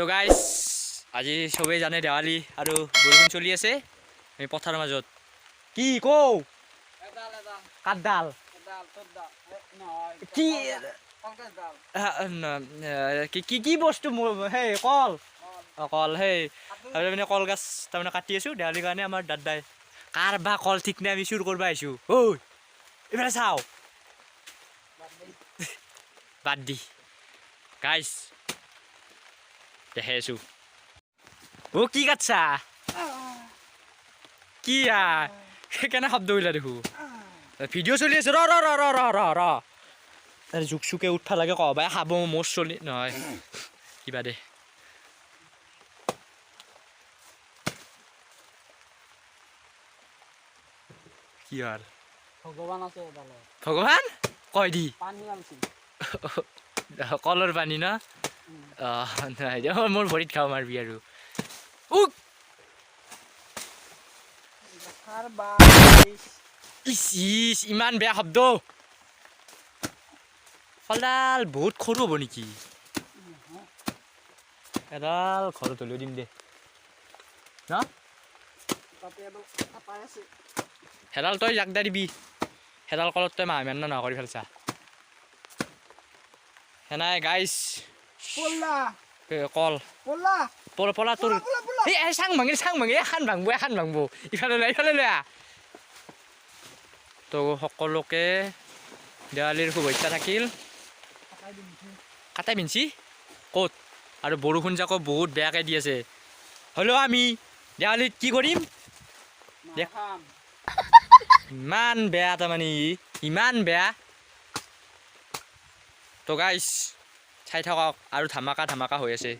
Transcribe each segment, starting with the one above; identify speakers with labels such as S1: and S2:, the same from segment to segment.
S1: তো গাইজ আজি সবেই জানে দেৱালী আৰু বৰষুণ চলি আছে আমি পথাৰৰ মাজত কি কও কাঠডাল কি কি কি বস্তু সেই কল কল সেই আৰু মানে কলগছ তাৰমানে কাটি আছোঁ দেৱালীৰ কাৰণে আমাৰ দাদাই কাৰ বা কল ঠিক নাই আমি চুৰ কৰিব আহিছোঁ ঐ এইফালে চাওঁ বাদ দি গাইজ দেখাই আছোঁ ও কি কাটছা কি কেনে শব্দ ওলা দেখো ভিডিঅ' চলি আছে ৰ জোক চোকে উঠবা লাগে কবাই খাব মোৰ চলি নহয় কিবা দে কি আৰু
S2: ভগৱান আছে
S1: ভগৱান কয় দি
S2: পানী আনছি
S1: কলৰ পানী ন নাই দে মোৰ ভৰিত খাব মাৰবি আৰু ইচ ইমান বেয়া শব্দ কলডাল বহুত সৰু হ'ব নেকি এডাল ঘৰত হ'লেও দিম দে ন সেডাল তই জাক দা দিবি সেডাল কলত তই মাহ ইমান নকৰি ফেলছা সেনাই গাইছ কল পলা তোৰ এই চাং ভাঙি এখন ভাঙব ইফালে লৈ তো সকলোকে দেৱালীৰ শুভেচ্ছা থাকিল কাটাই পিন্ছি ক'ত আৰু বৰষুণ যাকো বহুত বেয়াকৈ দি আছে হ'লেও আমি দেৱালীত কি কৰিম ইমান বেয়া তাৰমানে ইমান বেয়া তো গাইছ চাই থাকক আৰু ধামাকা হৈ আছে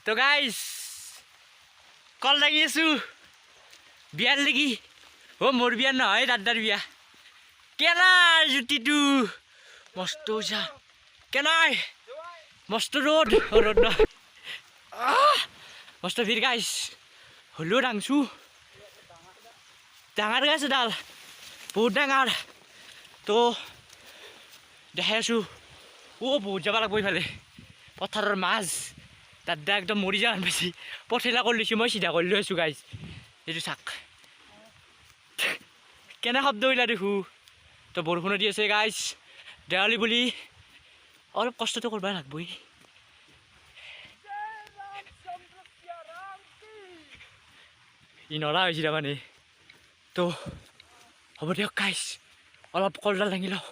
S1: তো গাইছ কল লাগি আছোঁ বিয়াৰ লাগি মোৰ বিয়া নহয় দাদাৰ বিয়া কেনাই জুতিটো মস্ত উজা কেনাই মস্ত ৰ'দ ন মস্ত ভিৰ গাইছ হ'লেও দাংছোঁ ডাঙৰ গাইছ এডাল বহুত ডাঙৰ তো দেখাই আছোঁ বহুত যাব লাগিব ইফালে পথাৰৰ মাছ দাদা একদম মৰি যাব পাইছি পথেলা কৰি লৈছোঁ মই চিধা কৰি লৈ আছোঁ গাইছ এইটো চাক কেনে শব্দ ওলা দেখো তো বৰষুণো দি আছে গাইছ দেৱালী বুলি অলপ কষ্টটো কৰিব লাগবই ই নৰা হৈছে তাৰমানে তো হ'ব দিয়ক গাইছ অলপ কলডাল দাঙি লওঁ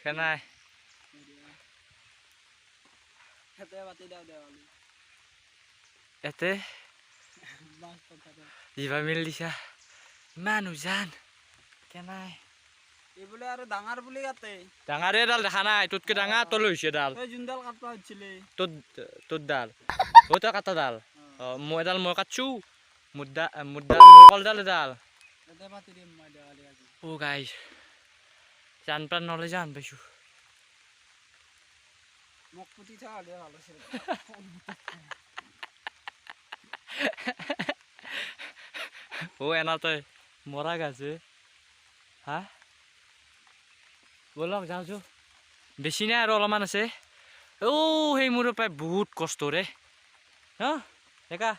S1: কেনাই ইয়াতে জিভা মিল দিছা ইমান উজান কেনাই
S2: এইবোলে আৰু ডাঙৰ বুলি কাটে
S1: ডাঙাৰে এডাল দেখা নাই তোতকে ডাঙৰ তলৈ হৈছে এডাল
S2: যোনডাল কাটবা হৈছিলে
S1: তোৰ ডাল তই কাটা ডাল মই এডাল মই কাটছো মোৰ কলডাল এডাল অ গাইছ জান প্ৰাণ নলে জান পাইছো
S2: মোক পুতি থোৱা হ'লে ভাল আছিল
S1: এনা তই মৰা গাছে হা বলক যাওঁ বেছি নাই আৰু অলপমান আছে সেই মোৰ প্ৰায় বহুত কষ্ট ৰে ডেকা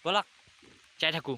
S1: বলক যাই থাকোঁ